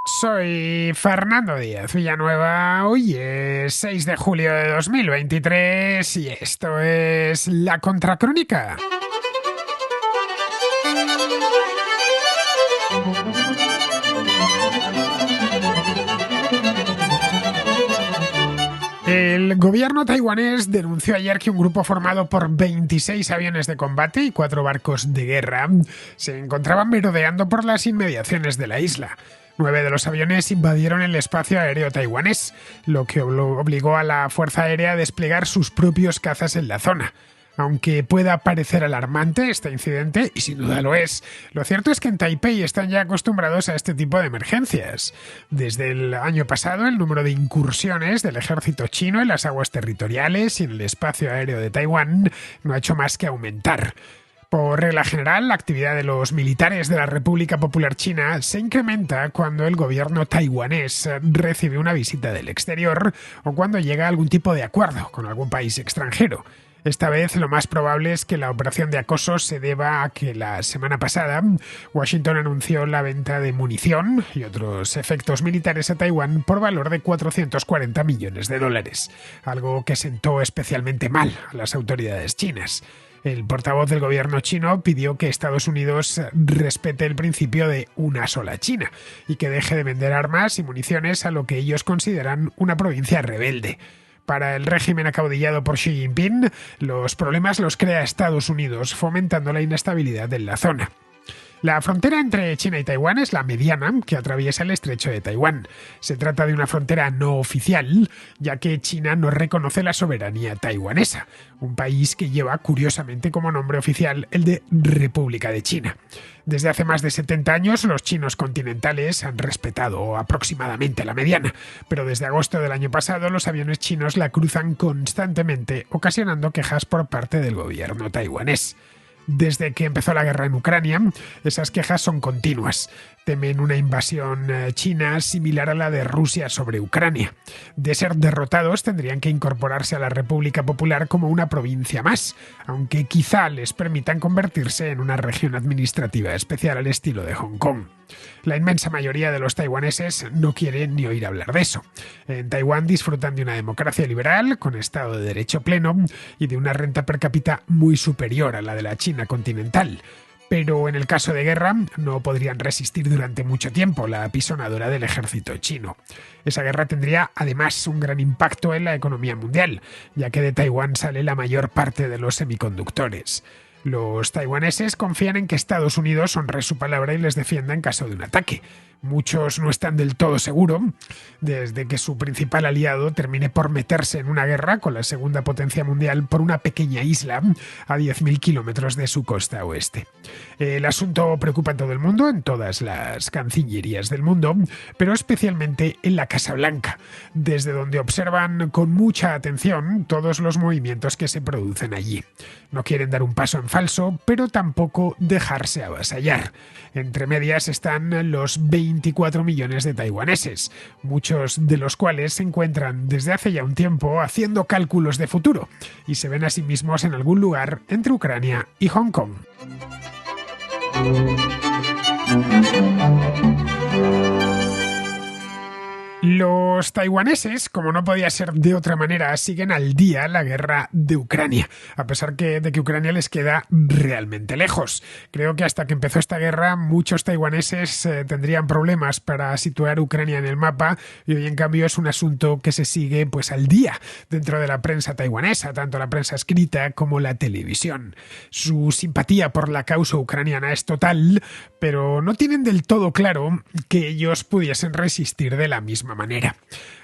Soy Fernando Díaz Villanueva, hoy es 6 de julio de 2023 y esto es La Contracrónica. El gobierno taiwanés denunció ayer que un grupo formado por 26 aviones de combate y 4 barcos de guerra se encontraban merodeando por las inmediaciones de la isla. 9 de los aviones invadieron el espacio aéreo taiwanés, lo que obligó a la Fuerza Aérea a desplegar sus propios cazas en la zona. Aunque pueda parecer alarmante este incidente, y sin duda lo es, lo cierto es que en Taipei están ya acostumbrados a este tipo de emergencias. Desde el año pasado, el número de incursiones del ejército chino en las aguas territoriales y en el espacio aéreo de Taiwán no ha hecho más que aumentar. Por regla general, la actividad de los militares de la República Popular China se incrementa cuando el gobierno taiwanés recibe una visita del exterior o cuando llega a algún tipo de acuerdo con algún país extranjero. Esta vez lo más probable es que la operación de acoso se deba a que la semana pasada Washington anunció la venta de munición y otros efectos militares a Taiwán por valor de $440 millones, algo que sentó especialmente mal a las autoridades chinas. El portavoz del gobierno chino pidió que Estados Unidos respete el principio de una sola China y que deje de vender armas y municiones a lo que ellos consideran una provincia rebelde. Para el régimen acaudillado por Xi Jinping, los problemas los crea Estados Unidos, fomentando la inestabilidad en la zona. La frontera entre China y Taiwán es la mediana que atraviesa el estrecho de Taiwán. Se trata de una frontera no oficial, ya que China no reconoce la soberanía taiwanesa, un país que lleva curiosamente como nombre oficial el de República de China. Desde hace más de 70 años los chinos continentales han respetado aproximadamente la mediana, pero desde agosto del año pasado los aviones chinos la cruzan constantemente, ocasionando quejas por parte del gobierno taiwanés. Desde que empezó la guerra en Ucrania, esas quejas son continuas. Temen una invasión china similar a la de Rusia sobre Ucrania. De ser derrotados, tendrían que incorporarse a la República Popular como una provincia más, aunque quizá les permitan convertirse en una región administrativa especial al estilo de Hong Kong. La inmensa mayoría de los taiwaneses no quieren ni oír hablar de eso. En Taiwán disfrutan de una democracia liberal, con Estado de Derecho pleno y de una renta per cápita muy superior a la de la China continental. Pero en el caso de guerra no podrían resistir durante mucho tiempo la apisonadora del ejército chino. Esa guerra tendría además un gran impacto en la economía mundial, ya que de Taiwán sale la mayor parte de los semiconductores. Los taiwaneses confían en que Estados Unidos honre su palabra y les defienda en caso de un ataque. Muchos no están del todo seguros desde que su principal aliado termine por meterse en una guerra con la segunda potencia mundial por una pequeña isla a 10.000 kilómetros de su costa oeste. El asunto preocupa a todo el mundo, en todas las cancillerías del mundo, pero especialmente en la Casa Blanca, desde donde observan con mucha atención todos los movimientos que se producen allí. No quieren dar un paso en falso, pero tampoco dejarse avasallar. Entre medias están los 24 millones de taiwaneses, muchos de los cuales se encuentran desde hace ya un tiempo haciendo cálculos de futuro y se ven a sí mismos en algún lugar entre Ucrania y Hong Kong. Los taiwaneses, como no podía ser de otra manera, siguen al día la guerra de Ucrania, a pesar de que Ucrania les queda realmente lejos. Creo que hasta que empezó esta guerra muchos taiwaneses tendrían problemas para situar Ucrania en el mapa y hoy en cambio es un asunto que se sigue pues al día dentro de la prensa taiwanesa, tanto la prensa escrita como la televisión. Su simpatía por la causa ucraniana es total, pero no tienen del todo claro que ellos pudiesen resistir de la misma manera.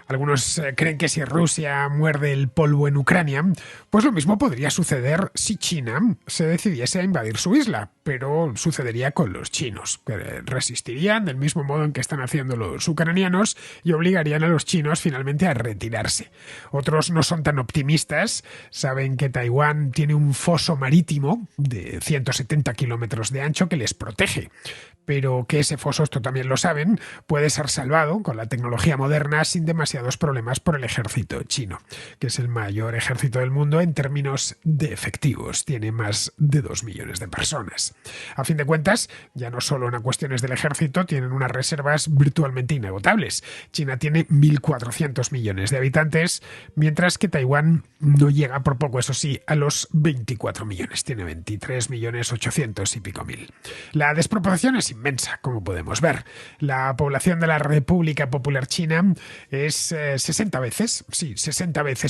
Algunos creen que si Rusia muerde el polvo en Ucrania, pues lo mismo podría suceder si China se decidiese a invadir su isla, pero sucedería con los chinos, que resistirían del mismo modo en que están haciendo los ucranianos y obligarían a los chinos finalmente a retirarse. Otros no son tan optimistas, saben que Taiwán tiene un foso marítimo de 170 kilómetros de ancho que les protege, pero que ese foso, esto también lo saben, puede ser salvado con la tecnología moderna sin demasiados problemas por el ejército chino, que es el mayor ejército del mundo en términos de efectivos. Tiene más de 2 millones de personas. A fin de cuentas, ya no solo en cuestiones del ejército, tienen unas reservas virtualmente inagotables. China tiene 1.400 millones de habitantes, mientras que Taiwán no llega, por poco eso sí, a los 24 millones. Tiene 23 millones 800 y pico mil. La desproporción es inmensa, como podemos ver. La población de la República Popular China es 60 veces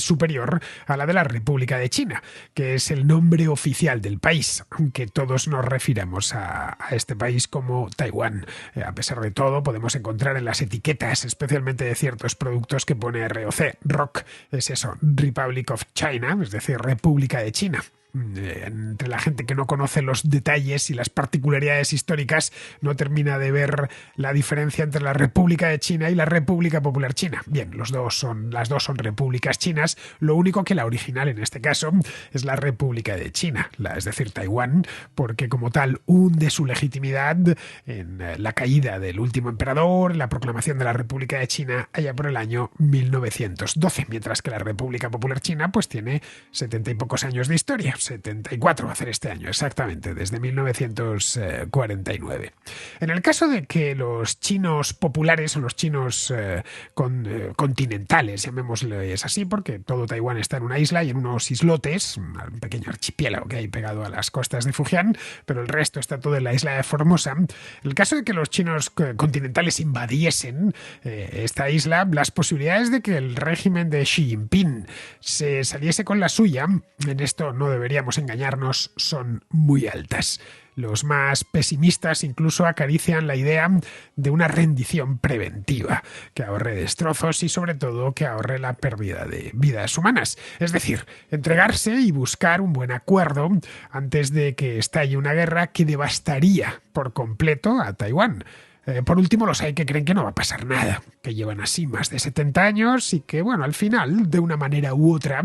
superior a la de la República de China, que es el nombre oficial del país, aunque todos nos refiramos a este país como Taiwán. A pesar de todo, podemos encontrar en las etiquetas, especialmente de ciertos productos, que pone ROC, ROC, es eso, Republic of China, es decir, República de China. Entre la gente que no conoce los detalles y las particularidades históricas no termina de ver la diferencia entre la República de China y la República Popular China. Bien, las dos son repúblicas chinas, lo único que la original en este caso es la República de China, es decir, Taiwán, porque como tal hunde su legitimidad en la caída del último emperador, la proclamación de la República de China allá por el año 1912, mientras que la República Popular China pues tiene 70 y pocos años de historia. 74 va a hacer este año, exactamente, desde 1949. En el caso de que los chinos populares o los chinos continentales, llamémosles así, porque todo Taiwán está en una isla y en unos islotes, un pequeño archipiélago que hay pegado a las costas de Fujian, pero el resto está todo en la isla de Formosa. En el caso de que los chinos continentales invadiesen esta isla, las posibilidades de que el régimen de Xi Jinping se saliese con la suya, en esto no deberíamos engañarnos, son muy altas. Los más pesimistas incluso acarician la idea de una rendición preventiva, que ahorre destrozos y sobre todo que ahorre la pérdida de vidas humanas. Es decir, entregarse y buscar un buen acuerdo antes de que estalle una guerra que devastaría por completo a Taiwán. Por último, los hay que creen que no va a pasar nada, que llevan así más de 70 años y que, bueno, al final, de una manera u otra,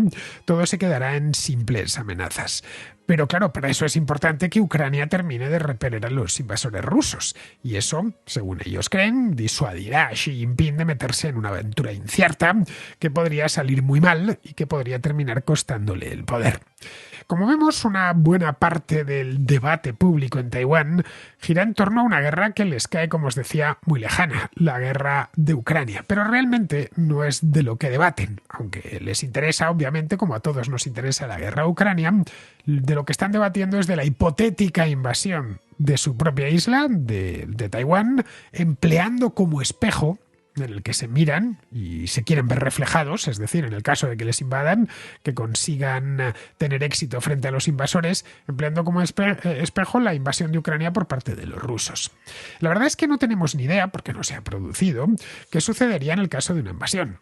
todo se quedará en simples amenazas. Pero claro, para eso es importante que Ucrania termine de repeler a los invasores rusos. Y eso, según ellos creen, disuadirá a Xi Jinping de meterse en una aventura incierta que podría salir muy mal y que podría terminar costándole el poder. Como vemos, una buena parte del debate público en Taiwán gira en torno a una guerra que les cae, como os decía, muy lejana, la guerra de Ucrania. Pero realmente no es de lo que debaten, aunque les interesa, obviamente, como a todos nos interesa la guerra a Ucrania, de lo que están debatiendo es de la hipotética invasión de su propia isla, de Taiwán, empleando como espejo en el que se miran y se quieren ver reflejados, es decir, en el caso de que les invadan, que consigan tener éxito frente a los invasores, empleando como espejo la invasión de Ucrania por parte de los rusos. La verdad es que no tenemos ni idea, porque no se ha producido, qué sucedería en el caso de una invasión.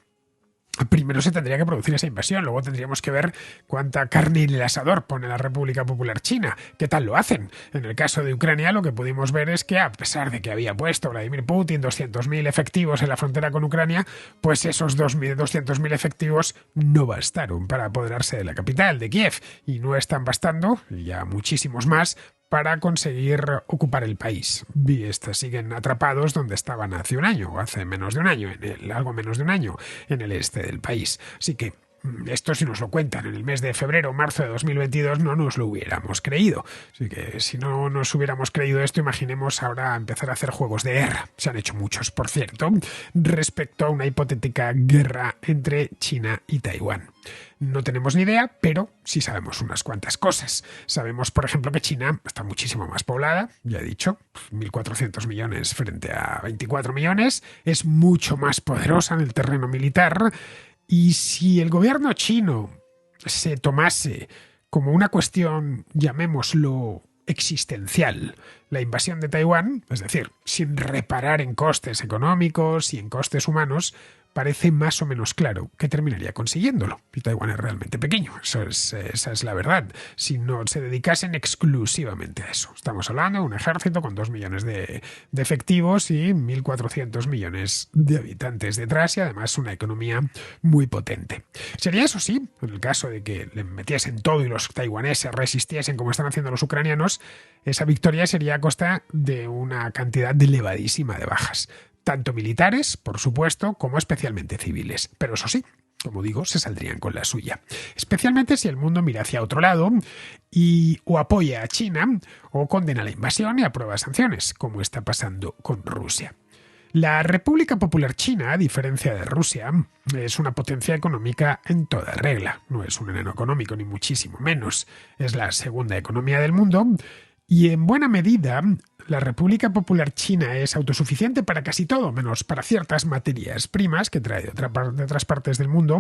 Primero se tendría que producir esa invasión, luego tendríamos que ver cuánta carne en el asador pone la República Popular China, qué tal lo hacen. En el caso de Ucrania lo que pudimos ver es que a pesar de que había puesto Vladimir Putin 200.000 efectivos en la frontera con Ucrania, pues esos 200.000 efectivos no bastaron para apoderarse de la capital, de Kiev, y no están bastando, y ya muchísimos más, para conseguir ocupar el país. Siguen atrapados donde estaban hace un año, o hace menos de un año, algo menos de un año, en el este del país. Así que esto, si nos lo cuentan en el mes de febrero o marzo de 2022, no nos lo hubiéramos creído. Así que si no nos hubiéramos creído esto, imaginemos ahora empezar a hacer juegos de guerra. Se han hecho muchos, por cierto, respecto a una hipotética guerra entre China y Taiwán. No tenemos ni idea, pero sí sabemos unas cuantas cosas. Sabemos, por ejemplo, que China está muchísimo más poblada, ya he dicho, 1.400 millones frente a 24 millones, es mucho más poderosa en el terreno militar. Y si el gobierno chino se tomase como una cuestión, llamémoslo, existencial, la invasión de Taiwán, es decir, sin reparar en costes económicos y en costes humanos, parece más o menos claro que terminaría consiguiéndolo. Y Taiwán es realmente pequeño, esa es la verdad. Si no se dedicasen exclusivamente a eso. Estamos hablando de un ejército con 2 millones de efectivos y 1.400 millones de habitantes detrás y además una economía muy potente. Sería eso sí, en el caso de que le metiesen todo y los taiwaneses resistiesen como están haciendo los ucranianos, esa victoria sería a costa de una cantidad elevadísima de bajas, tanto militares, por supuesto, como especialmente civiles. Pero eso sí, como digo, se saldrían con la suya. Especialmente si el mundo mira hacia otro lado y o apoya a China o condena la invasión y aprueba sanciones, como está pasando con Rusia. La República Popular China, a diferencia de Rusia, es una potencia económica en toda regla. No es un enano económico, ni muchísimo menos. Es la segunda economía del mundo. Y en buena medida, la República Popular China es autosuficiente para casi todo, menos para ciertas materias primas que trae de otras partes del mundo.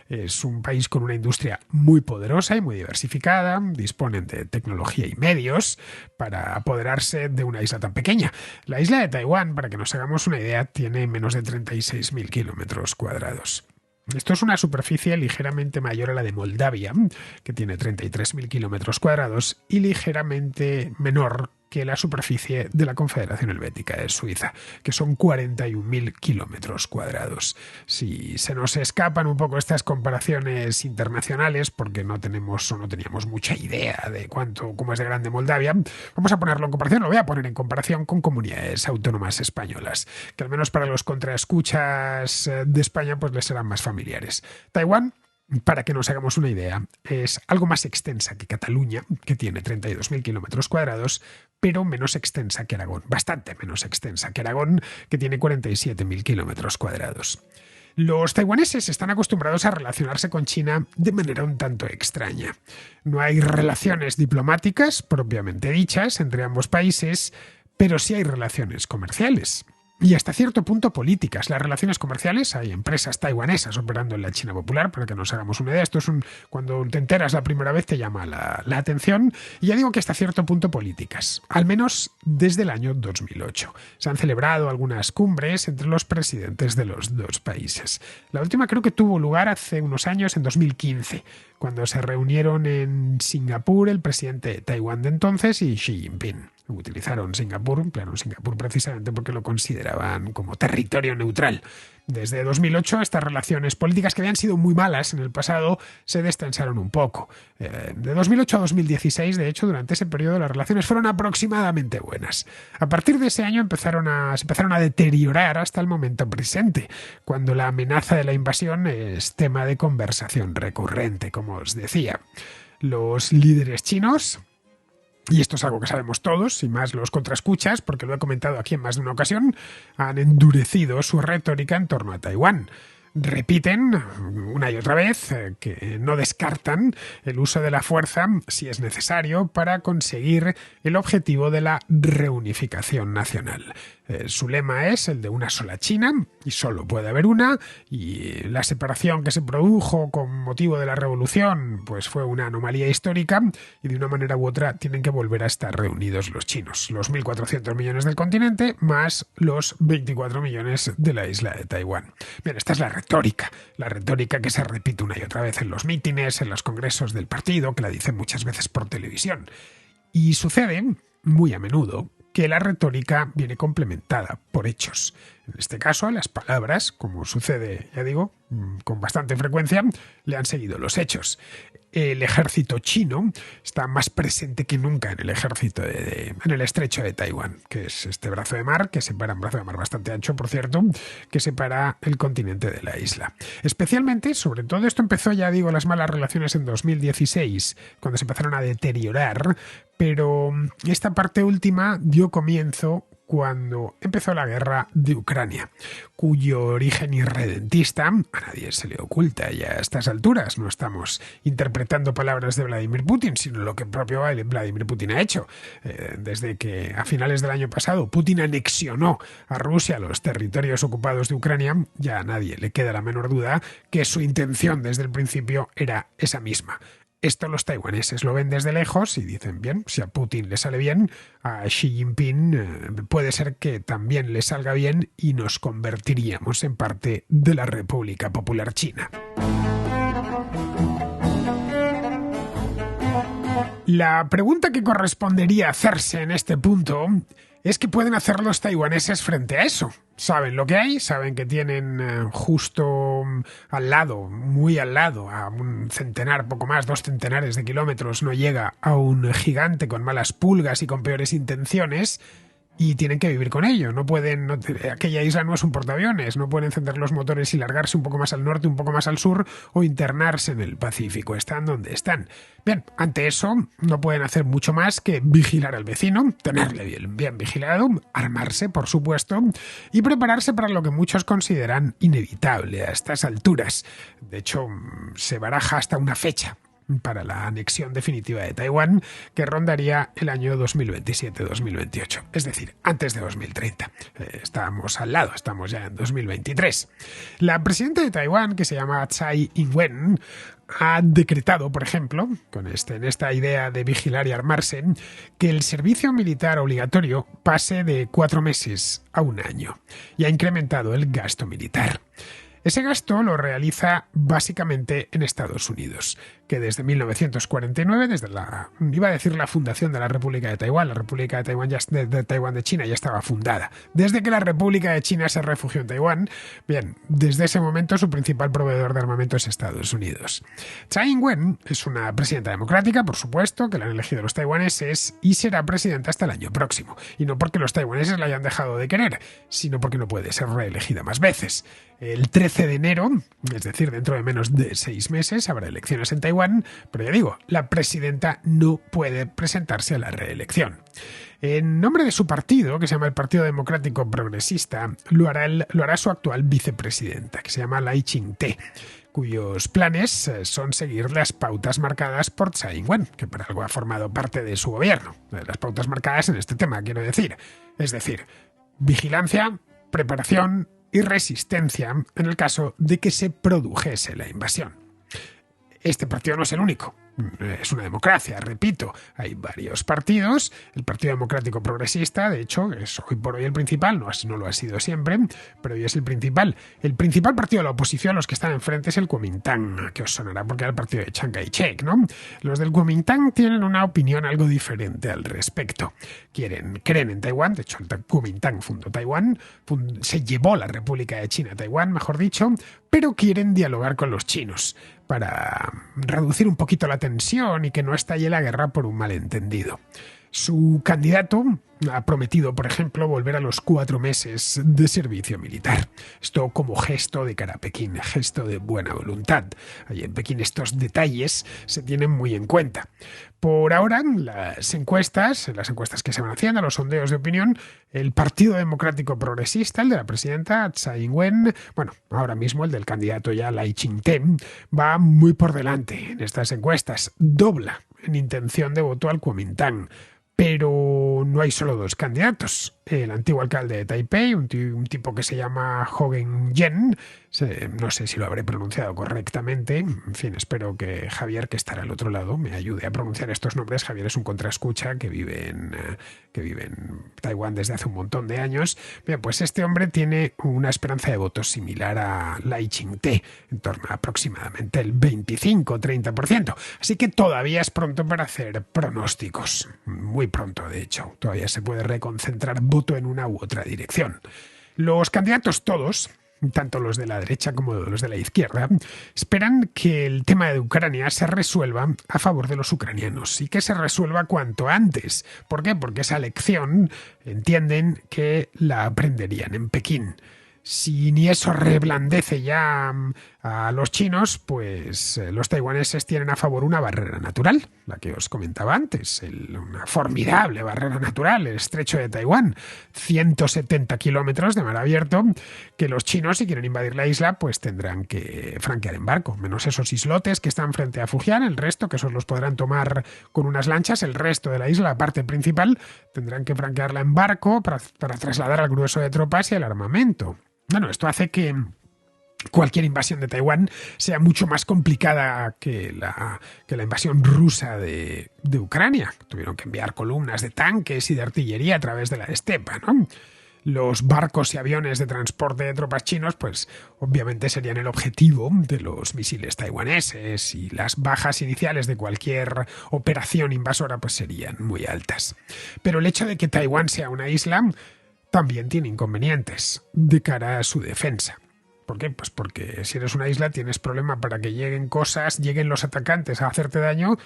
Es un país con una industria muy poderosa y muy diversificada. Disponen de tecnología y medios para apoderarse de una isla tan pequeña. La isla de Taiwán, para que nos hagamos una idea, tiene menos de 36.000 kilómetros cuadrados. Esto es una superficie ligeramente mayor a la de Moldavia, que tiene 33.000 kilómetros cuadrados, y ligeramente menor que la superficie de la Confederación Helvética de Suiza, que son 41.000 kilómetros cuadrados. Si se nos escapan un poco estas comparaciones internacionales, porque no teníamos mucha idea de cómo es de grande Moldavia, vamos a ponerlo en comparación, lo voy a poner en comparación con comunidades autónomas españolas, que al menos para los contraescuchas de España pues les serán más familiares. Taiwán, para que nos hagamos una idea, es algo más extensa que Cataluña, que tiene 32.000 kilómetros cuadrados, pero menos extensa que Aragón, bastante menos extensa que Aragón, que tiene 47.000 kilómetros cuadrados. Los taiwaneses están acostumbrados a relacionarse con China de manera un tanto extraña. No hay relaciones diplomáticas propiamente dichas entre ambos países, pero sí hay relaciones comerciales. Y hasta cierto punto políticas. Las relaciones comerciales, hay empresas taiwanesas operando en la China popular, para que nos hagamos una idea. Esto es cuando te enteras la primera vez te llama la atención. Y ya digo que hasta cierto punto políticas, al menos desde el año 2008. Se han celebrado algunas cumbres entre los presidentes de los dos países. La última creo que tuvo lugar hace unos años, en 2015, cuando se reunieron en Singapur el presidente de Taiwán de entonces y Xi Jinping. Utilizaron Singapur precisamente porque lo consideraban como territorio neutral. Desde 2008 estas relaciones políticas que habían sido muy malas en el pasado se destensaron un poco. De 2008 a 2016, de hecho, durante ese periodo las relaciones fueron aproximadamente buenas. A partir de ese año se empezaron a deteriorar hasta el momento presente, cuando la amenaza de la invasión es tema de conversación recurrente, como os decía. Los líderes chinos, y esto es algo que sabemos todos, y más los contraescuchas, porque lo he comentado aquí en más de una ocasión, han endurecido su retórica en torno a Taiwán. Repiten una y otra vez que no descartan el uso de la fuerza si es necesario para conseguir el objetivo de la reunificación nacional. Su lema es el de una sola China, y solo puede haber una, y la separación que se produjo con motivo de la revolución pues fue una anomalía histórica, y de una manera u otra tienen que volver a estar reunidos los chinos, los 1.400 millones del continente más los 24 millones de la isla de Taiwán. Bien, esta es la retórica que se repite una y otra vez en los mítines, en los congresos del partido, que la dicen muchas veces por televisión. Y sucede muy a menudo que la retórica viene complementada por hechos. En este caso, a las palabras, como sucede, ya digo, con bastante frecuencia, le han seguido los hechos. El ejército chino está más presente que nunca en el ejército en el estrecho de Taiwán, que es este brazo de mar, un brazo de mar bastante ancho, por cierto, que separa el continente de la isla. Especialmente, sobre todo esto empezó, ya digo, las malas relaciones en 2016, cuando se empezaron a deteriorar, pero esta parte última dio comienzo cuando empezó la guerra de Ucrania, cuyo origen irredentista a nadie se le oculta, y a estas alturas no estamos interpretando palabras de Vladimir Putin, sino lo que propio Vladimir Putin ha hecho. Desde que a finales del año pasado Putin anexionó a Rusia los territorios ocupados de Ucrania, ya a nadie le queda la menor duda que su intención desde el principio era esa misma: Esto los taiwaneses lo ven desde lejos y dicen, bien, si a Putin le sale bien, a Xi Jinping puede ser que también le salga bien y nos convertiríamos en parte de la República Popular China. La pregunta que correspondería hacerse en este punto es qué pueden hacer los taiwaneses frente a eso. Saben lo que hay, saben que tienen justo al lado, muy al lado, a un centenar, poco más, 2 centenares de kilómetros, no llega a un gigante con malas pulgas y con peores intenciones. Y tienen que vivir con ello. No pueden, aquella isla no es un portaaviones, no pueden encender los motores y largarse un poco más al norte, un poco más al sur o internarse en el Pacífico. Están donde están. Bien, ante eso no pueden hacer mucho más que vigilar al vecino, tenerle bien vigilado, armarse, por supuesto, y prepararse para lo que muchos consideran inevitable a estas alturas. De hecho, se baraja hasta una fecha para la anexión definitiva de Taiwán, que rondaría el año 2027-2028, es decir, antes de 2030. Estamos al lado, estamos ya en 2023. La presidenta de Taiwán, que se llama Tsai Ing-wen, ha decretado, por ejemplo, en esta idea de vigilar y armarse, que el servicio militar obligatorio pase de 4 meses a 1 año y ha incrementado el gasto militar. Ese gasto lo realiza básicamente en Estados Unidos, que desde 1949, desde la fundación de la República de Taiwán, la República de Taiwán, de Taiwán de China ya estaba fundada. Desde que la República de China se refugió en Taiwán, bien, desde ese momento su principal proveedor de armamento es Estados Unidos. Tsai Ing-wen es una presidenta democrática, por supuesto, que la han elegido los taiwaneses y será presidenta hasta el año próximo. Y no porque los taiwaneses la hayan dejado de querer, sino porque no puede ser reelegida más veces. El 13 de enero, es decir, dentro de menos de 6 meses, habrá elecciones en Taiwán, pero ya digo, la presidenta no puede presentarse a la reelección. En nombre de su partido, que se llama el Partido Democrático Progresista, lo hará su actual vicepresidenta, que se llama Lai Ching-te, cuyos planes son seguir las pautas marcadas por Tsai Ing-wen, que por algo ha formado parte de su gobierno. Las pautas marcadas en este tema, quiero decir. Es decir, vigilancia, preparación y resistencia en el caso de que se produjese la invasión. Este partido no es el único. Es una democracia, repito, hay varios partidos. El Partido Democrático Progresista, de hecho, es hoy por hoy el principal, no lo ha sido siempre, pero hoy es el principal. El principal partido de la oposición, los que están enfrente, es el Kuomintang, que os sonará porque era el partido de Chiang Kai-shek, ¿no? Los del Kuomintang tienen una opinión algo diferente al respecto. Creen en Taiwán, de hecho el Kuomintang fundó Taiwán, se llevó la República de China a Taiwán, mejor dicho, pero quieren dialogar con los chinos para reducir un poquito la tensión y que no estalle la guerra por un malentendido. Su candidato ha prometido, por ejemplo, volver a los 4 meses de servicio militar. Esto como gesto de cara a Pekín, gesto de buena voluntad. Allí en Pekín estos detalles se tienen muy en cuenta. Por ahora, las encuestas que se van haciendo, los sondeos de opinión, el Partido Democrático Progresista, el de la presidenta Tsai Ing-wen, bueno, ahora mismo el del candidato ya Lai Ching-te, va muy por delante en estas encuestas. Dobla en intención de voto al Kuomintang. Pero no hay solo 2 candidatos. El antiguo alcalde de Taipei, un tipo que se llama Hogen Yen, no sé si lo habré pronunciado correctamente, en fin, espero que Javier, que estará al otro lado, me ayude a pronunciar estos nombres. Javier es un contraescucha que vive en Taiwán desde hace un montón de años. Bien, pues este hombre tiene una esperanza de votos similar a Lai Ching-te, en torno a aproximadamente el 25-30%. Así que todavía es pronto para hacer pronósticos. Muy pronto, de hecho. Todavía se puede reconcentrar voto en una u otra dirección. Los candidatos todos, tanto los de la derecha como los de la izquierda, esperan que el tema de Ucrania se resuelva a favor de los ucranianos y que se resuelva cuanto antes. ¿Por qué? Porque esa lección entienden que la aprenderían en Pekín. Si ni eso reblandece ya a los chinos, pues los taiwaneses tienen a favor una barrera natural, la que os comentaba antes, una formidable barrera natural, el estrecho de Taiwán, 170 kilómetros de mar abierto, que los chinos, si quieren invadir la isla, pues tendrán que franquear en barco, menos esos islotes que están frente a Fujian, el resto, que esos los podrán tomar con unas lanchas, el resto de la isla, la parte principal, tendrán que franquearla en barco para trasladar al grueso de tropas y el armamento. Bueno, esto hace que cualquier invasión de Taiwán sea mucho más complicada que la invasión rusa de Ucrania. Tuvieron que enviar columnas de tanques y de artillería a través de la estepa, ¿no? Los barcos y aviones de transporte de tropas chinos, pues obviamente serían el objetivo de los misiles taiwaneses, y las bajas iniciales de cualquier operación invasora pues serían muy altas. Pero el hecho de que Taiwán sea una isla también tiene inconvenientes de cara a su defensa. ¿Por qué? Pues porque si eres una isla tienes problema para que lleguen los atacantes a hacerte daño,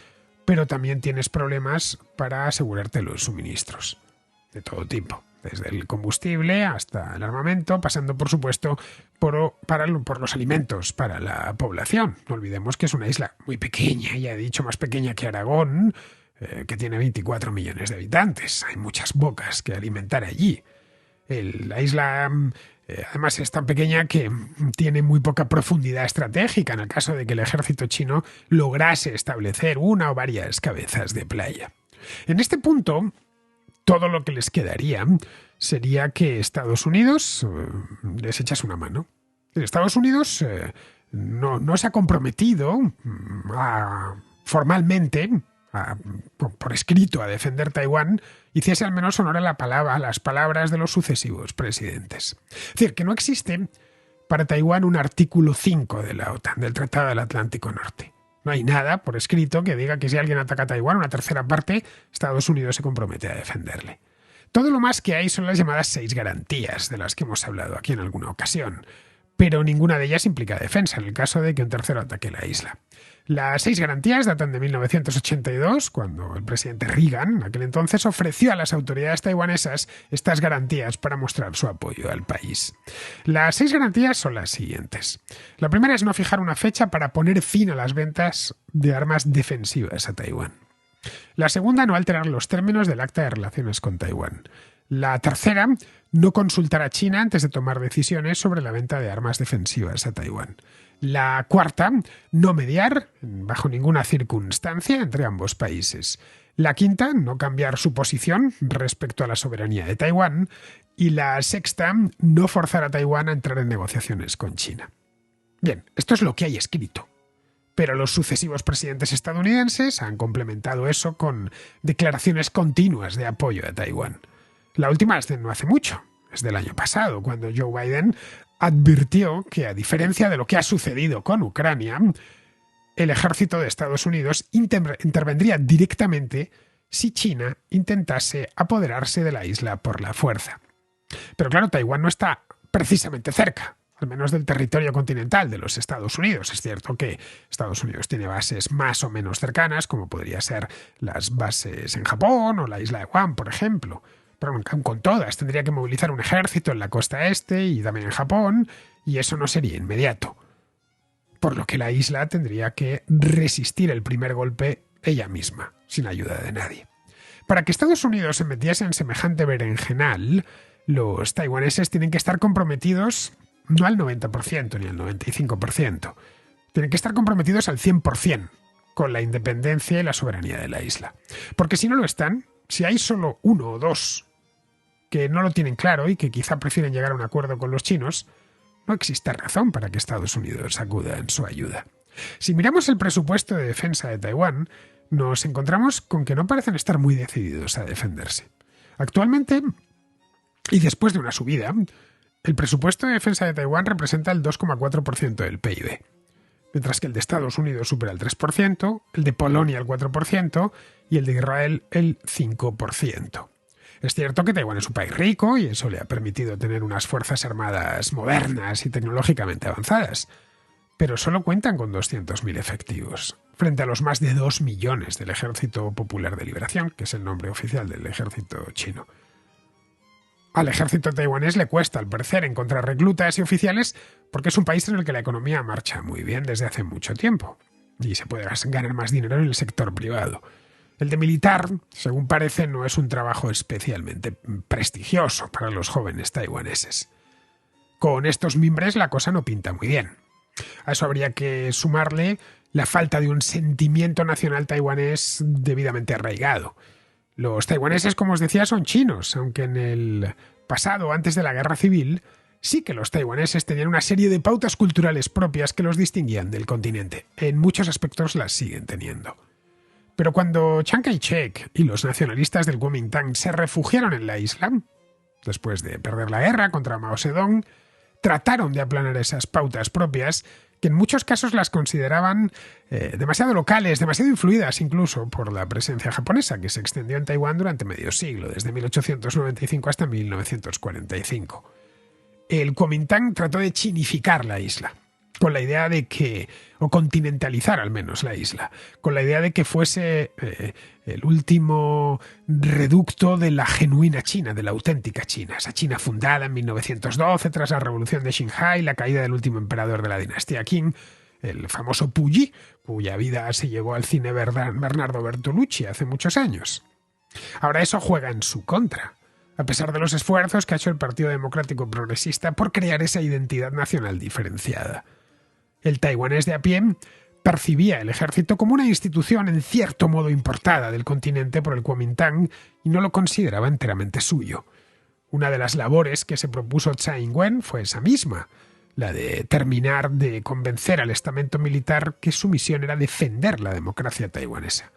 pero también tienes problemas para asegurarte los suministros de todo tipo, desde el combustible hasta el armamento, pasando por supuesto por los alimentos para la población. No olvidemos que es una isla muy pequeña, ya he dicho, más pequeña que Aragón, que tiene 24 millones de habitantes. Hay muchas bocas que alimentar allí. La isla además es tan pequeña que tiene muy poca profundidad estratégica en el caso de que el ejército chino lograse establecer una o varias cabezas de playa. En este punto, todo lo que les quedaría sería que Estados Unidos les echase una mano. Estados Unidos no se ha comprometido formalmente, por escrito, a defender Taiwán, hiciese al menos honor a las palabras de los sucesivos presidentes. Es decir, que no existe para Taiwán un artículo 5 de la OTAN, del Tratado del Atlántico Norte. No hay nada por escrito que diga que si alguien ataca a Taiwán, una tercera parte, Estados Unidos se compromete a defenderle. Todo lo más que hay son las llamadas 6 garantías, de las que hemos hablado aquí en alguna ocasión, pero ninguna de ellas implica defensa en el caso de que un tercero ataque la isla. Las 6 garantías datan de 1982, cuando el presidente Reagan, en aquel entonces, ofreció a las autoridades taiwanesas estas garantías para mostrar su apoyo al país. Las 6 garantías son las siguientes. La primera es no fijar una fecha para poner fin a las ventas de armas defensivas a Taiwán. La segunda, no alterar los términos del Acta de Relaciones con Taiwán. La tercera, no consultar a China antes de tomar decisiones sobre la venta de armas defensivas a Taiwán. La cuarta, no mediar bajo ninguna circunstancia entre ambos países. La quinta, no cambiar su posición respecto a la soberanía de Taiwán. Y la sexta, no forzar a Taiwán a entrar en negociaciones con China. Bien, esto es lo que hay escrito. Pero los sucesivos presidentes estadounidenses han complementado eso con declaraciones continuas de apoyo a Taiwán. La última es de no hace mucho, es del año pasado, cuando Joe Biden advirtió que, a diferencia de lo que ha sucedido con Ucrania, el ejército de Estados Unidos intervendría directamente si China intentase apoderarse de la isla por la fuerza. Pero claro, Taiwán no está precisamente cerca, al menos del territorio continental de los Estados Unidos. Es cierto que Estados Unidos tiene bases más o menos cercanas, como podría ser las bases en Japón o la isla de Guam, por ejemplo. Pero con todas tendría que movilizar un ejército en la costa este y también en Japón, y eso no sería inmediato. Por lo que la isla tendría que resistir el primer golpe ella misma, sin ayuda de nadie. Para que Estados Unidos se metiese en semejante berenjenal, los taiwaneses tienen que estar comprometidos no al 90% ni al 95%. Tienen que estar comprometidos al 100% con la independencia y la soberanía de la isla. Porque si no lo están, si hay solo uno o dos que no lo tienen claro y que quizá prefieren llegar a un acuerdo con los chinos, no existe razón para que Estados Unidos acuda en su ayuda. Si miramos el presupuesto de defensa de Taiwán, nos encontramos con que no parecen estar muy decididos a defenderse. Actualmente, y después de una subida, el presupuesto de defensa de Taiwán representa el 2,4% del PIB, mientras que el de Estados Unidos supera el 3%, el de Polonia el 4% y el de Israel el 5%. Es cierto que Taiwán es un país rico y eso le ha permitido tener unas fuerzas armadas modernas y tecnológicamente avanzadas, pero solo cuentan con 200.000 efectivos, frente a los más de 2 millones del Ejército Popular de Liberación, que es el nombre oficial del ejército chino. Al ejército taiwanés le cuesta, al parecer, encontrar reclutas y oficiales porque es un país en el que la economía marcha muy bien desde hace mucho tiempo y se puede ganar más dinero en el sector privado. El de militar, según parece, no es un trabajo especialmente prestigioso para los jóvenes taiwaneses. Con estos mimbres la cosa no pinta muy bien. A eso habría que sumarle la falta de un sentimiento nacional taiwanés debidamente arraigado. Los taiwaneses, como os decía, son chinos, aunque en el pasado, antes de la guerra civil, Sí que los taiwaneses tenían una serie de pautas culturales propias que los distinguían del continente. En muchos aspectos las siguen teniendo. Pero cuando Chiang Kai-shek y los nacionalistas del Kuomintang se refugiaron en la isla, después de perder la guerra contra Mao Zedong, trataron de aplanar esas pautas propias que en muchos casos las consideraban demasiado locales, demasiado influidas incluso por la presencia japonesa que se extendió en Taiwán durante medio siglo, desde 1895 hasta 1945. El Kuomintang trató de chinificar la isla, con la idea de que, o continentalizar al menos la isla, con la idea de que fuese el último reducto de la genuina China, de la auténtica China, esa China fundada en 1912 tras la revolución de Xinhai y la caída del último emperador de la dinastía Qing, el famoso Puyi, cuya vida se llevó al cine Bernardo Bertolucci hace muchos años. Ahora eso juega en su contra, a pesar de los esfuerzos que ha hecho el Partido Democrático Progresista por crear esa identidad nacional diferenciada. El taiwanés de a pie percibía el ejército como una institución en cierto modo importada del continente por el Kuomintang y no lo consideraba enteramente suyo. Una de las labores que se propuso Tsai Ing-wen fue esa misma, la de terminar de convencer al estamento militar que su misión era defender la democracia taiwanesa,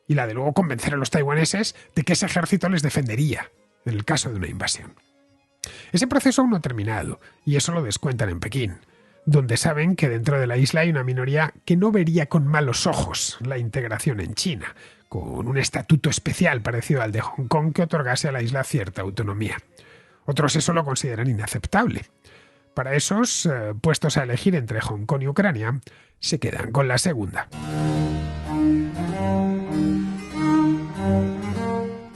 y la de luego convencer a los taiwaneses de que ese ejército les defendería en el caso de una invasión. Ese proceso aún no ha terminado, y eso lo descuentan en Pekín, donde saben que dentro de la isla hay una minoría que no vería con malos ojos la integración en China, con un estatuto especial parecido al de Hong Kong que otorgase a la isla cierta autonomía. Otros eso lo consideran inaceptable. Para esos, puestos a elegir entre Hong Kong y Ucrania, se quedan con la segunda.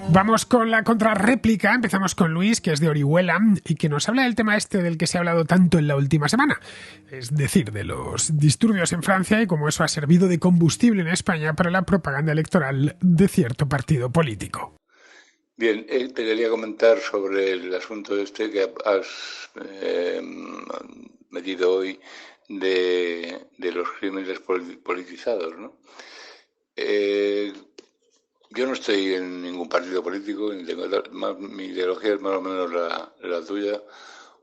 Vamos con la contrarréplica. Empezamos con Luis, que es de Orihuela y que nos habla del tema este del que se ha hablado tanto en la última semana, es decir, de los disturbios en Francia y cómo eso ha servido de combustible en España para la propaganda electoral de cierto partido político. Bien, te quería comentar sobre el asunto este que has metido hoy de los crímenes politizados, ¿no? Yo no estoy en ningún partido político, mi ideología es más o menos la tuya,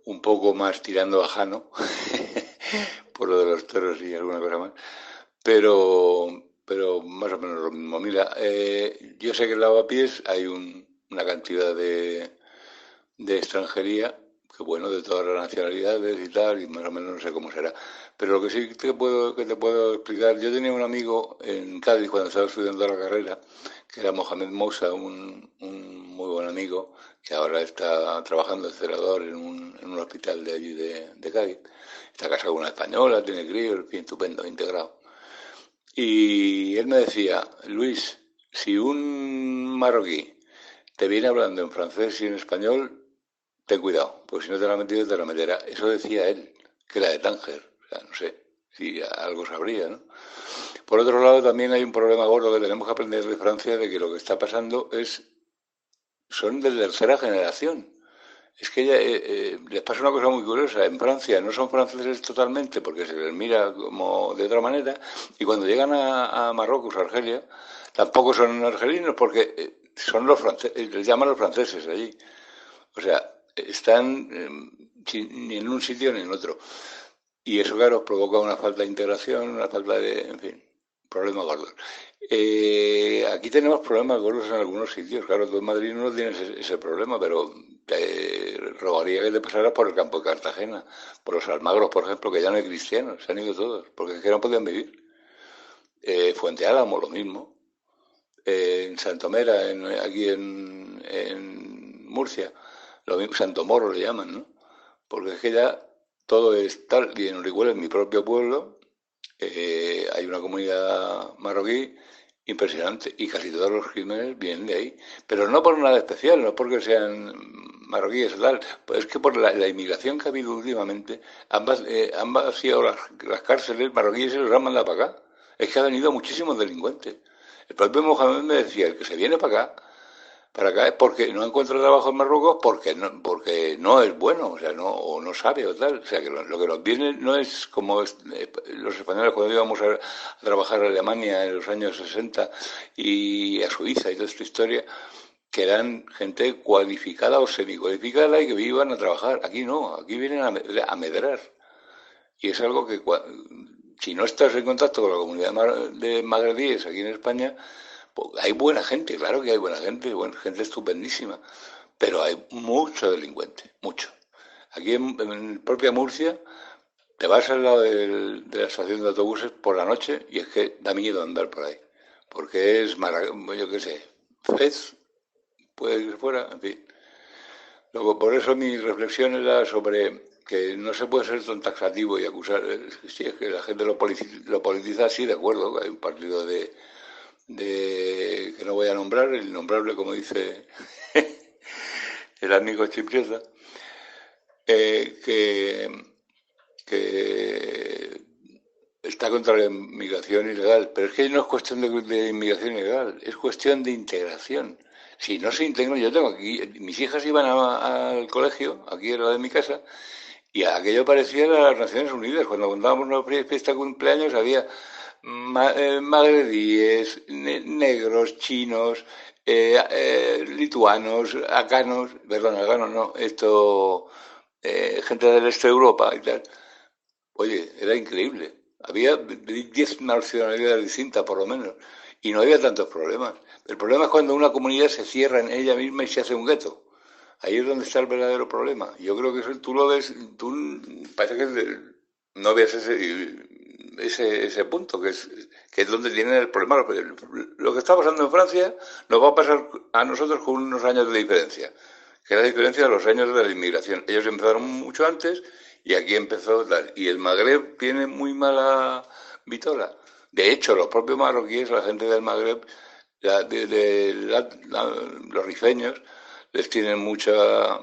un poco más tirando a Jano, por lo de los toros y alguna cosa más, pero más o menos lo mismo. Mira, yo sé que en Lavapiés hay una cantidad de extranjería, que bueno, de todas las nacionalidades y tal, y más o menos no sé cómo será. Pero lo que sí te puedo explicar, yo tenía un amigo en Cádiz cuando estaba estudiando la carrera, que era Mohamed Moussa, un muy buen amigo, que ahora está trabajando de celador en un hospital de allí de Cádiz. Está casado con una española, tiene críos, bien estupendo, integrado. Y él me decía, Luis, si un marroquí te viene hablando en francés y en español, ten cuidado, porque si no te la ha metido, te la meterá. Eso decía él, que era de Tánger. O sea, no sé si algo sabría, ¿no? Por otro lado, también hay un problema gordo que tenemos que aprender de Francia, de que lo que está pasando son de tercera generación. Es que les pasa una cosa muy curiosa. En Francia no son franceses totalmente porque se les mira como de otra manera, y cuando llegan a Marruecos, a Argelia, tampoco son argelinos porque son los franceses, les llaman los franceses allí. O sea, están ni en un sitio ni en otro. Y eso, claro, provoca una falta de integración, una falta de, en fin, problemas gordos. Aquí tenemos problemas gordos en algunos sitios. Claro, tú en Madrid no tienes ese problema, pero rogaría que te pasaras por el campo de Cartagena, por los Almagros, por ejemplo, que ya no hay cristianos, se han ido todos, porque es que no podían vivir. Fuente Álamo, lo mismo. En Santomera, aquí en Murcia, lo mismo, Santo Morro le llaman, ¿no? Porque es que ya todo es tal, y en Orihuela, en mi propio pueblo, hay una comunidad marroquí impresionante y casi todos los crímenes vienen de ahí, pero no por nada especial, no porque sean marroquíes o tal, pues es que por la inmigración que ha habido últimamente han vaciado las cárceles marroquíes y se los han mandado para acá. Es que ha venido muchísimos delincuentes. El propio Mohamed me decía, el que se viene para acá es porque no encuentra trabajo en Marruecos, porque no es bueno, o sea, no sabe o tal. O sea, que lo que nos viene no es como los españoles cuando íbamos a trabajar a Alemania en los años 60 y a Suiza y toda esta historia, que eran gente cualificada o semicualificada y que iban a trabajar. Aquí no, aquí vienen a medrar. Y es algo que, si no estás en contacto con la comunidad de magrebíes aquí en España, pues hay buena gente, claro que hay buena gente estupendísima, pero hay mucho delincuente, mucho. Aquí en propia Murcia, te vas al lado de la estación de autobuses por la noche y es que da miedo andar por ahí, porque es, yo qué sé, Fez, puede ir fuera, en fin. Luego, por eso mi reflexión era sobre que no se puede ser tan taxativo y acusar. Si es que la gente lo politiza, sí, de acuerdo. Hay un partido que no voy a nombrar, el innombrable, como dice el amigo chipriota, que está contra la inmigración ilegal. Pero es que no es cuestión de inmigración ilegal, es cuestión de integración. Si no se integran, yo tengo aquí, mis hijas iban al colegio, aquí en la de mi casa, y aquello parecía las Naciones Unidas. Cuando contábamos una fiesta de cumpleaños había magrebíes, negros, chinos, lituanos, afganos, gente del este de Europa y tal. Oye, era increíble. Había 10 nacionalidades distintas, por lo menos, y no había tantos problemas. El problema es cuando una comunidad se cierra en ella misma y se hace un gueto. Ahí es donde está el verdadero problema. Yo creo que tú lo ves, parece que no ves ese punto, que es donde tiene el problema. Lo que está pasando en Francia nos va a pasar a nosotros con unos años de diferencia, que es la diferencia de los años de la inmigración. Ellos empezaron mucho antes y aquí empezó tal. Y el Magreb tiene muy mala vitola. De hecho, los propios marroquíes, la gente del Magreb, los rifeños, les tienen mucha,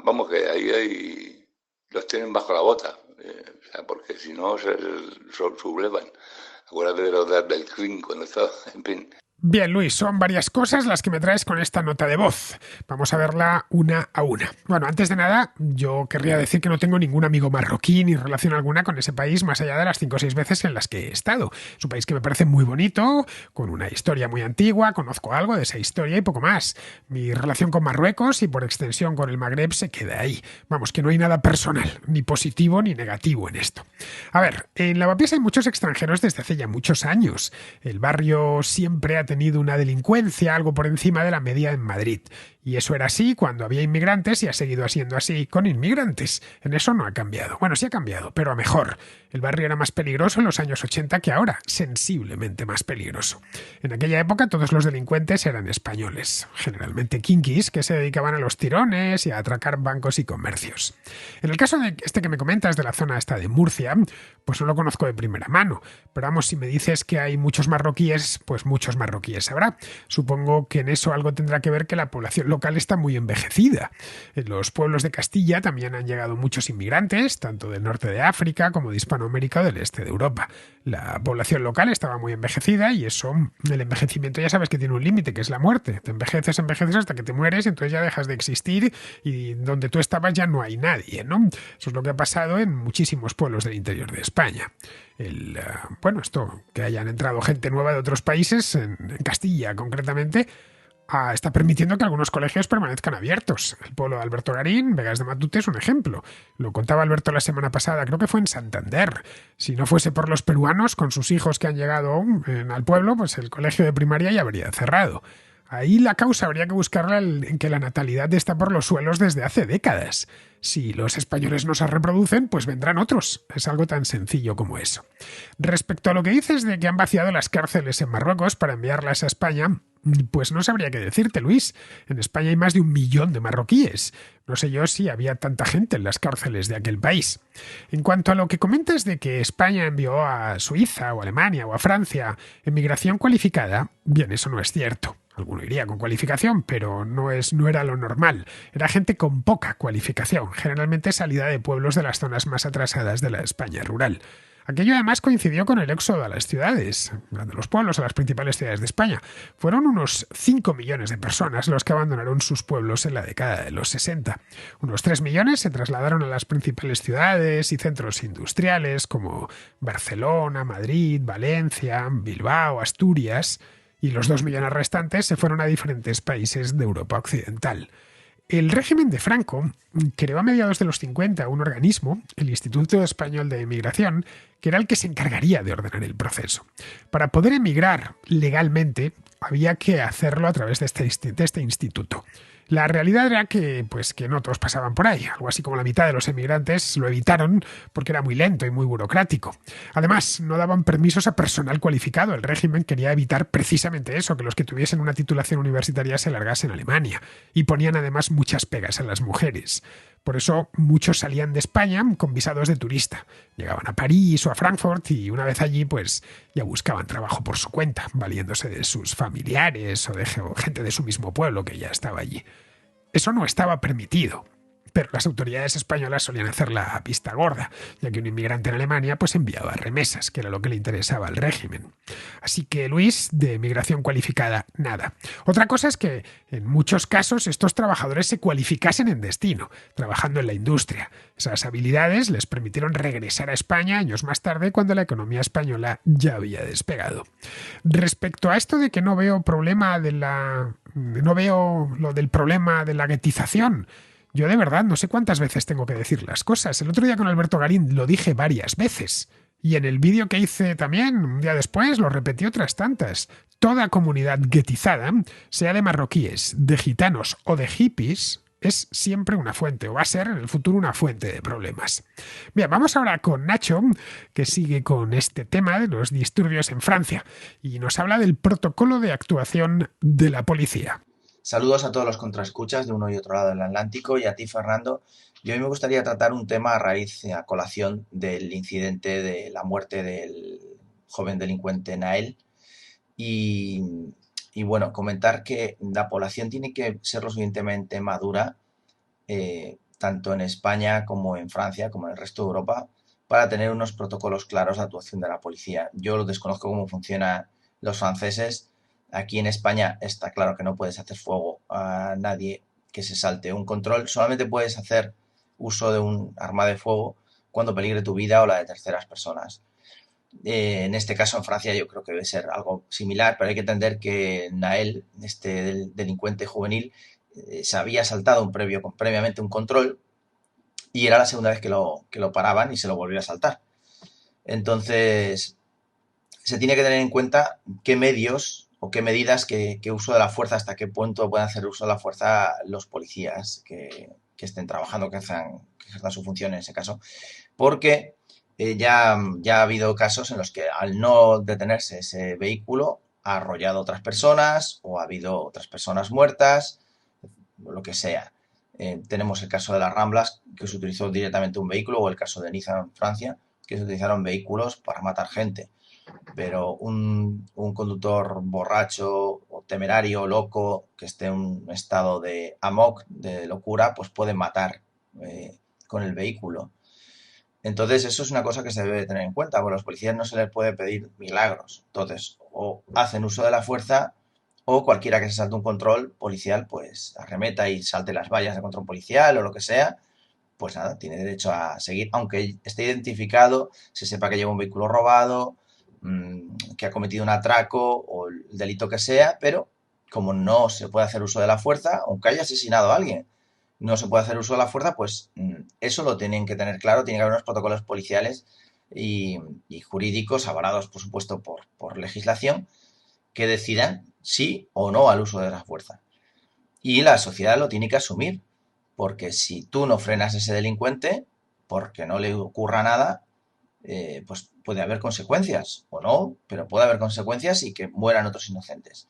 vamos, que ahí los tienen bajo la bota, porque si no se sublevan. Acuérdate de los del CRIM cuando estaba, en fin. Bien, Luis, son varias cosas las que me traes con esta nota de voz. Vamos a verla una a una. Bueno, antes de nada, yo querría decir que no tengo ningún amigo marroquí ni relación alguna con ese país más allá de las 5 o 6 veces en las que he estado. Es un país que me parece muy bonito, con una historia muy antigua, conozco algo de esa historia y poco más. Mi relación con Marruecos y por extensión con el Magreb se queda ahí. Vamos, que no hay nada personal, ni positivo ni negativo en esto. A ver, en Lavapiés hay muchos extranjeros desde hace ya muchos años. El barrio siempre ha tenido una delincuencia algo por encima de la media en Madrid. Y eso era así cuando había inmigrantes y ha seguido siendo así con inmigrantes. En eso no ha cambiado. Bueno, sí ha cambiado, pero a mejor. El barrio era más peligroso en los años 80 que ahora, sensiblemente más peligroso. En aquella época todos los delincuentes eran españoles, generalmente kinkis, que se dedicaban a los tirones y a atracar bancos y comercios. En el caso de este que me comentas de la zona esta de Murcia, pues no lo conozco de primera mano, pero vamos, si me dices que hay muchos marroquíes, pues muchos marroquíes habrá. Supongo que en eso algo tendrá que ver que la población local está muy envejecida. En los pueblos de Castilla también han llegado muchos inmigrantes, tanto del norte de África como de Hispanoamérica o del este de Europa. La población local estaba muy envejecida y eso, el envejecimiento ya sabes que tiene un límite, que es la muerte. Te envejeces hasta que te mueres y entonces ya dejas de existir y donde tú estabas ya no hay nadie, ¿no? Eso es lo que ha pasado en muchísimos pueblos del interior de España. Esto, que hayan entrado gente nueva de otros países, en Castilla concretamente, está permitiendo que algunos colegios permanezcan abiertos. El pueblo de Alberto Garín, Vegas de Matute, es un ejemplo. Lo contaba Alberto la semana pasada, creo que fue en Santander. Si no fuese por los peruanos con sus hijos que han llegado al pueblo, pues el colegio de primaria ya habría cerrado. Ahí la causa habría que buscarla en que la natalidad está por los suelos desde hace décadas. Si los españoles no se reproducen, pues vendrán otros. Es algo tan sencillo como eso. Respecto a lo que dices de que han vaciado las cárceles en Marruecos para enviarlas a España, pues no sabría qué decirte, Luis. En España hay más de 1 millón de marroquíes. No sé yo si había tanta gente en las cárceles de aquel país. En cuanto a lo que comentas de que España envió a Suiza o Alemania o a Francia emigración cualificada, bien, eso no es cierto. Alguno iría con cualificación, pero no era lo normal. Era gente con poca cualificación, generalmente salida de pueblos de las zonas más atrasadas de la España rural. Aquello además coincidió con el éxodo a las ciudades, de los pueblos a las principales ciudades de España. Fueron unos 5 millones de personas los que abandonaron sus pueblos en la década de los 60. Unos 3 millones se trasladaron a las principales ciudades y centros industriales como Barcelona, Madrid, Valencia, Bilbao, Asturias. y los 2 millones restantes se fueron a diferentes países de Europa Occidental. El régimen de Franco creó a mediados de los 50 un organismo, el Instituto Español de Emigración, que era el que se encargaría de ordenar el proceso. Para poder emigrar legalmente había que hacerlo a través de este instituto. La realidad era que no todos pasaban por ahí. Algo así como la mitad de los emigrantes lo evitaron porque era muy lento y muy burocrático. Además, no daban permisos a personal cualificado. El régimen quería evitar precisamente eso, que los que tuviesen una titulación universitaria se largasen a Alemania. Y ponían además muchas pegas a las mujeres. Por eso muchos salían de España con visados de turista. Llegaban a París o a Frankfurt y una vez allí pues ya buscaban trabajo por su cuenta, valiéndose de sus familiares o de gente de su mismo pueblo que ya estaba allí. Eso no estaba permitido, pero las autoridades españolas solían hacer la vista gorda, ya que un inmigrante en Alemania pues enviaba remesas, que era lo que le interesaba al régimen. Así que Luis, de migración cualificada, nada. Otra cosa es que en muchos casos estos trabajadores se cualificasen en destino, trabajando en la industria. Esas habilidades les permitieron regresar a España años más tarde, cuando la economía española ya había despegado. Respecto a esto de que no veo lo del problema de la guetización, yo de verdad no sé cuántas veces tengo que decir las cosas. El otro día con Alberto Garín lo dije varias veces. Y en el vídeo que hice también, un día después, lo repetí otras tantas. Toda comunidad guetizada, sea de marroquíes, de gitanos o de hippies, es siempre una fuente, o va a ser en el futuro una fuente de problemas. Bien, vamos ahora con Nacho, que sigue con este tema de los disturbios en Francia, y nos habla del protocolo de actuación de la policía. Saludos a todos los contraescuchas de uno y otro lado del Atlántico y a ti, Fernando. Y hoy me gustaría tratar un tema a colación del incidente de la muerte del joven delincuente Nael y, bueno, comentar que la población tiene que ser lo suficientemente madura, tanto en España como en Francia, como en el resto de Europa, para tener unos protocolos claros de actuación de la policía. Yo desconozco cómo funcionan los franceses. Aquí en España está claro que no puedes hacer fuego a nadie que se salte un control. Solamente puedes hacer uso de un arma de fuego cuando peligre tu vida o la de terceras personas. En este caso, en Francia, yo creo que debe ser algo similar, pero hay que entender que Nael, este delincuente juvenil, se había saltado previamente un control y era la segunda vez que lo paraban y se lo volvió a saltar. Entonces, se tiene que tener en cuenta qué medios o qué medidas, qué uso de la fuerza, hasta qué punto pueden hacer uso de la fuerza los policías que estén trabajando, que ejerzan su función en ese caso. Porque ya ha habido casos en los que al no detenerse ese vehículo ha arrollado a otras personas o ha habido otras personas muertas, o lo que sea. Tenemos el caso de las Ramblas, que se utilizó directamente un vehículo, o el caso de Niza en Francia, que se utilizaron vehículos para matar gente. Pero un conductor borracho o temerario, loco, que esté en un estado de amok, de locura, pues puede matar con el vehículo. Entonces, eso es una cosa que se debe tener en cuenta, porque a los policías no se les puede pedir milagros. Entonces, o hacen uso de la fuerza, o cualquiera que se salte un control policial, pues arremeta y salte las vallas de control policial o lo que sea, pues nada, tiene derecho a seguir, aunque esté identificado, se sepa que lleva un vehículo robado, que ha cometido un atraco o el delito que sea, pero como no se puede hacer uso de la fuerza, aunque haya asesinado a alguien, no se puede hacer uso de la fuerza, pues eso lo tienen que tener claro. Tiene que haber unos protocolos policiales y jurídicos avalados, por supuesto, por legislación, que decidan sí o no al uso de la fuerza. Y la sociedad lo tiene que asumir, porque si tú no frenas a ese delincuente, porque no le ocurra nada, pues puede haber consecuencias, o no, pero puede haber consecuencias y que mueran otros inocentes.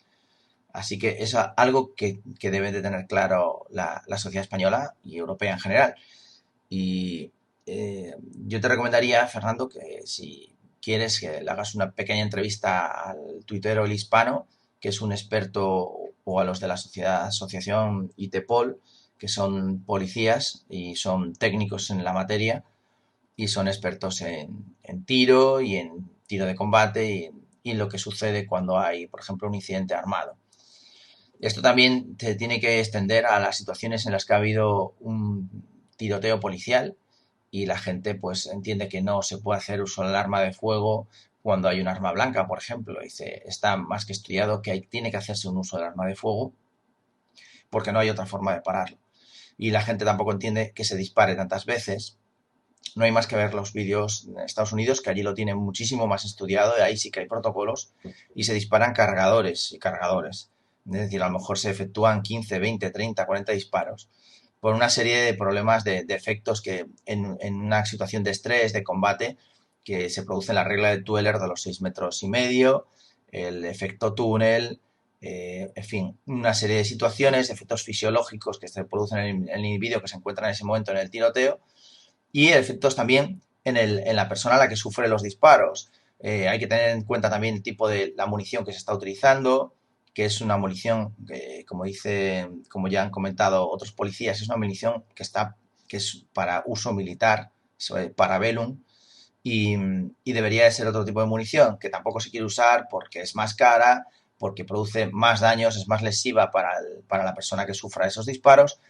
Así que es algo que debe de tener claro la sociedad española y europea en general. Y yo te recomendaría, Fernando, que si quieres que le hagas una pequeña entrevista al tuitero El Hispano, que es un experto, o a los de la asociación ITEPOL, que son policías y son técnicos en la materia y son expertos en tiro y en tiro de combate y lo que sucede cuando hay, por ejemplo, un incidente armado. Esto también se tiene que extender a las situaciones en las que ha habido un tiroteo policial y la gente pues entiende que no se puede hacer uso del arma de fuego cuando hay un arma blanca, por ejemplo. Dice, está más que estudiado que tiene que hacerse un uso del arma de fuego porque no hay otra forma de pararlo. Y la gente tampoco entiende que se dispare tantas veces. No hay más que ver los vídeos en Estados Unidos, que allí lo tienen muchísimo más estudiado, y ahí sí que hay protocolos, y se disparan cargadores y cargadores. Es decir, a lo mejor se efectúan 15, 20, 30, 40 disparos por una serie de problemas de efectos que en una situación de estrés, de combate, que se produce la regla de Tueller de los 6,5 metros, el efecto túnel, en fin, una serie de situaciones, efectos fisiológicos que se producen en el individuo que se encuentra en ese momento en el tiroteo, y efectos también en la persona a la que sufre los disparos. Hay que tener en cuenta también el tipo de la munición que se está utilizando, que es una munición que, como ya han comentado otros policías, es una munición que es para uso militar, para Velum, y debería de ser otro tipo de munición que tampoco se quiere usar porque es más cara, porque produce más daños, es más lesiva para la persona que sufra esos disparos,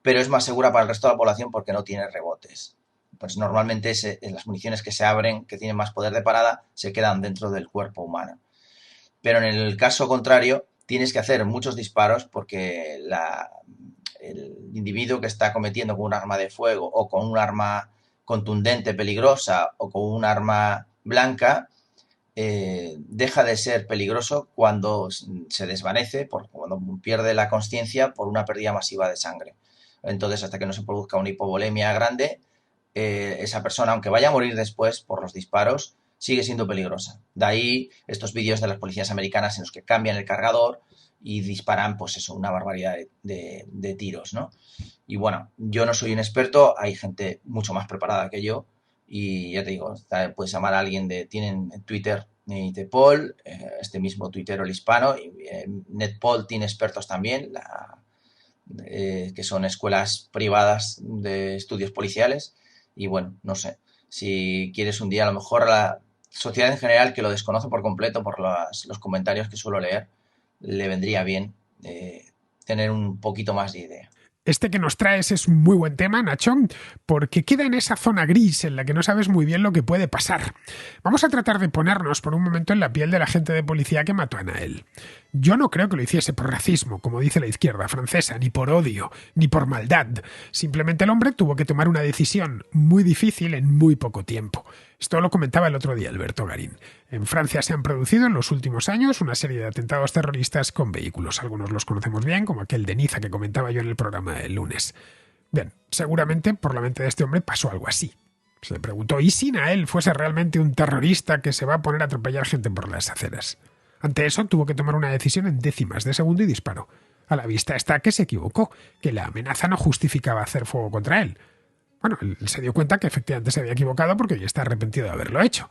pero es más segura para el resto de la población porque no tiene rebotes. Pues normalmente las municiones que se abren, que tienen más poder de parada, se quedan dentro del cuerpo humano. Pero en el caso contrario, tienes que hacer muchos disparos porque el individuo que está cometiendo con un arma de fuego o con un arma contundente, peligrosa, o con un arma blanca, deja de ser peligroso cuando se desvanece, cuando pierde la consciencia por una pérdida masiva de sangre. Entonces, hasta que no se produzca una hipovolemia grande, esa persona, aunque vaya a morir después por los disparos, sigue siendo peligrosa. De ahí estos vídeos de las policías americanas en los que cambian el cargador y disparan, pues eso, una barbaridad de tiros, ¿no? Y bueno, yo no soy un experto, hay gente mucho más preparada que yo, y ya te digo, puedes llamar a alguien tienen en Twitter NetPol, este mismo tuitero el hispano, y NetPol tiene expertos también, que son escuelas privadas de estudios policiales, y bueno, no sé, si quieres un día, a lo mejor a la sociedad en general, que lo desconoce por completo por los comentarios que suelo leer, le vendría bien tener un poquito más de idea. Este que nos traes es un muy buen tema, Nacho, porque queda en esa zona gris en la que no sabes muy bien lo que puede pasar. Vamos a tratar de ponernos por un momento en la piel del agente de policía que mató a Nael. Yo no creo que lo hiciese por racismo, como dice la izquierda francesa, ni por odio, ni por maldad. Simplemente el hombre tuvo que tomar una decisión muy difícil en muy poco tiempo. Esto lo comentaba el otro día Alberto Garín. En Francia se han producido en los últimos años una serie de atentados terroristas con vehículos. Algunos los conocemos bien, como aquel de Niza que comentaba yo en el programa del lunes. Bien, seguramente por la mente de este hombre pasó algo así. Se preguntó, ¿y si Nael fuese realmente un terrorista que se va a poner a atropellar gente por las aceras? Ante eso tuvo que tomar una decisión en décimas de segundo y disparó. A la vista está que se equivocó, que la amenaza no justificaba hacer fuego contra él. Bueno, él se dio cuenta que efectivamente se había equivocado porque ya está arrepentido de haberlo hecho.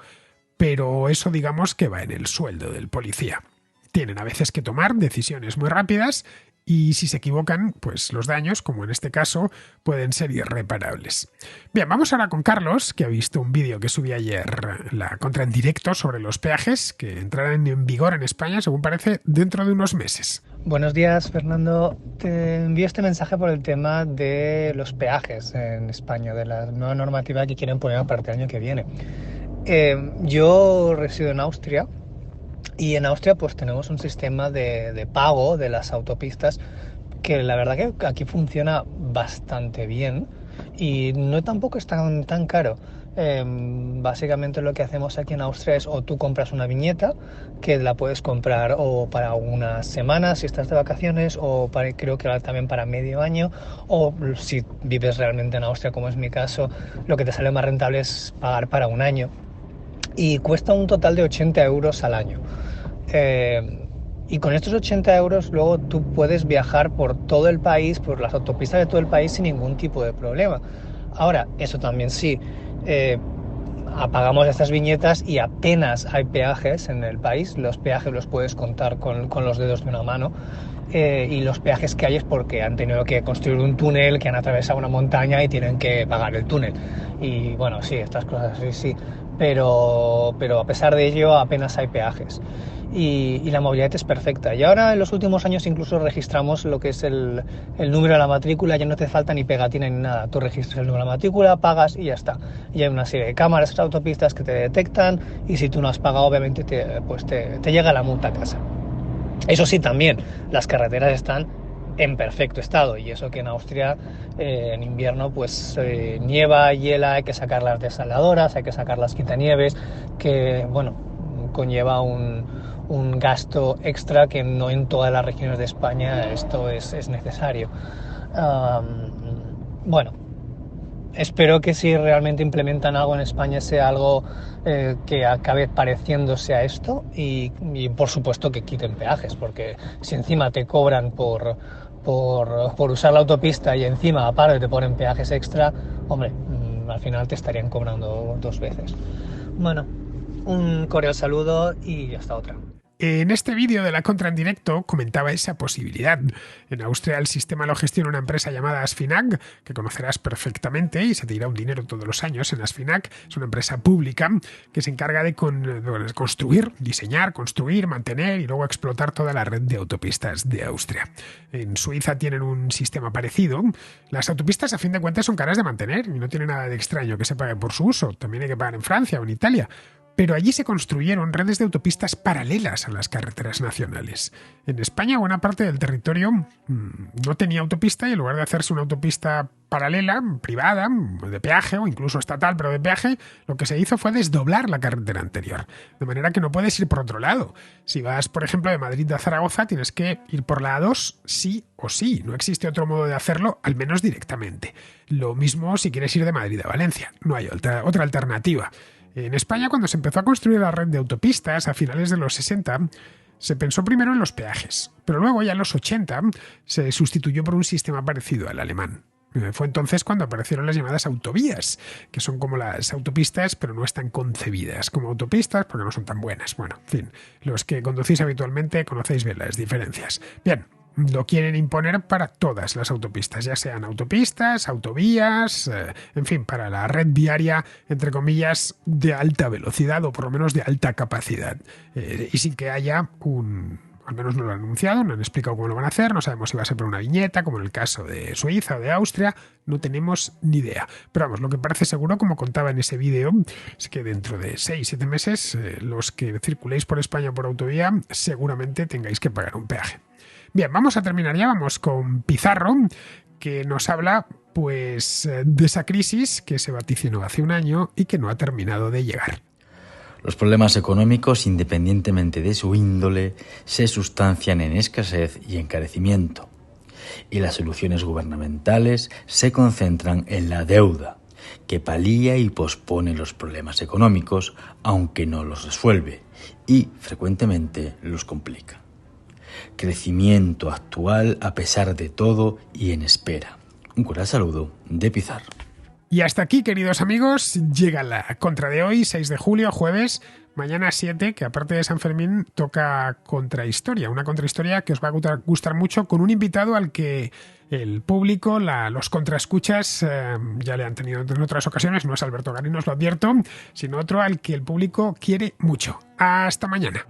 Pero eso digamos que va en el sueldo del policía. Tienen a veces que tomar decisiones muy rápidas y si se equivocan, pues los daños, como en este caso, pueden ser irreparables. Bien, vamos ahora con Carlos, que ha visto un vídeo que subí ayer, la contra en directo sobre los peajes, que entrarán en vigor en España, según parece, dentro de unos meses. Buenos días, Fernando. Te envío este mensaje por el tema de los peajes en España, de la nueva normativa que quieren poner a partir del año que viene. Yo resido en Austria y en Austria pues tenemos un sistema de pago de las autopistas que la verdad que aquí funciona bastante bien y no tampoco es tan caro. Básicamente lo que hacemos aquí en Austria es o tú compras una viñeta que la puedes comprar o para unas semanas si estás de vacaciones o creo que también para medio año, o si vives realmente en Austria como es mi caso, lo que te sale más rentable es pagar para un año y cuesta un total de 80 euros al año. Y con estos 80 euros luego tú puedes viajar por todo el país, por las autopistas de todo el país sin ningún tipo de problema. Ahora, eso también sí, apagamos estas viñetas y apenas hay peajes en el país. Los peajes los puedes contar con los dedos de una mano. Y los peajes que hay es porque han tenido que construir un túnel, que han atravesado una montaña y tienen que pagar el túnel. Y bueno, sí, estas cosas sí. pero a pesar de ello apenas hay peajes. Y la movilidad es perfecta. Y ahora en los últimos años incluso registramos lo que es el número de la matrícula, ya no te falta ni pegatina ni nada. Tú registras el número de la matrícula, pagas y ya está. Y hay una serie de cámaras en las autopistas que te detectan y si tú no has pagado obviamente te llega la multa a casa. Eso sí, también las carreteras están en perfecto estado y eso que en Austria en invierno pues nieva, hiela, hay que sacar las desaladoras, hay que sacar las quitanieves, que bueno, conlleva un gasto extra que no en todas las regiones de España esto es necesario. Bueno, espero que si realmente implementan algo en España sea algo que acabe pareciéndose a esto y por supuesto que quiten peajes, porque si encima te cobran por usar la autopista y encima aparte te ponen peajes extra, hombre, al final te estarían cobrando 2 veces. Bueno, un cordial saludo y hasta otra. En este vídeo de la Contra en Directo comentaba esa posibilidad. En Austria el sistema lo gestiona una empresa llamada ASFINAG, que conocerás perfectamente y se te irá un dinero todos los años en ASFINAG. Es una empresa pública que se encarga de construir, diseñar, construir, mantener y luego explotar toda la red de autopistas de Austria. En Suiza tienen un sistema parecido. Las autopistas a fin de cuentas son caras de mantener y no tiene nada de extraño que se pague por su uso. También hay que pagar en Francia o en Italia. Pero allí se construyeron redes de autopistas paralelas a las carreteras nacionales. En España, buena parte del territorio no tenía autopista y en lugar de hacerse una autopista paralela, privada, de peaje o incluso estatal, pero de peaje, lo que se hizo fue desdoblar la carretera anterior. De manera que no puedes ir por otro lado. Si vas, por ejemplo, de Madrid a Zaragoza, tienes que ir por la A2 sí o sí. No existe otro modo de hacerlo, al menos directamente. Lo mismo si quieres ir de Madrid a Valencia. No hay otra alternativa. En España, cuando se empezó a construir la red de autopistas a finales de los 60, se pensó primero en los peajes, pero luego ya en los 80 se sustituyó por un sistema parecido al alemán. Fue entonces cuando aparecieron las llamadas autovías, que son como las autopistas, pero no están concebidas como autopistas porque no son tan buenas. Bueno, en fin, los que conducís habitualmente conocéis bien las diferencias. Bien. Lo quieren imponer para todas las autopistas, ya sean autopistas, autovías, en fin, para la red viaria, entre comillas, de alta velocidad o por lo menos de alta capacidad. Y sin que haya al menos no lo han anunciado, no han explicado cómo lo van a hacer, no sabemos si va a ser por una viñeta, como en el caso de Suiza o de Austria, no tenemos ni idea. Pero vamos, lo que parece seguro, como contaba en ese vídeo, es que dentro de 6-7 meses, los que circuléis por España por autovía, seguramente tengáis que pagar un peaje. Bien, vamos a terminar ya, vamos con Pizarro, que nos habla pues de esa crisis que se vaticinó hace un año y que no ha terminado de llegar. Los problemas económicos, independientemente de su índole, se sustancian en escasez y encarecimiento. Y las soluciones gubernamentales se concentran en la deuda, que palía y pospone los problemas económicos, aunque no los resuelve, y frecuentemente los complica. Crecimiento actual a pesar de todo y en espera. Un cordial saludo de Pizarro. Y hasta aquí, queridos amigos, llega la Contra de hoy, 6 de julio, jueves. Mañana 7, que aparte de San Fermín, toca Contrahistoria. Una contrahistoria que os va a gustar mucho, con un invitado al que el público, los contraescuchas, ya le han tenido en otras ocasiones. No es Alberto Garín, os lo advierto, sino otro al que el público quiere mucho. Hasta mañana.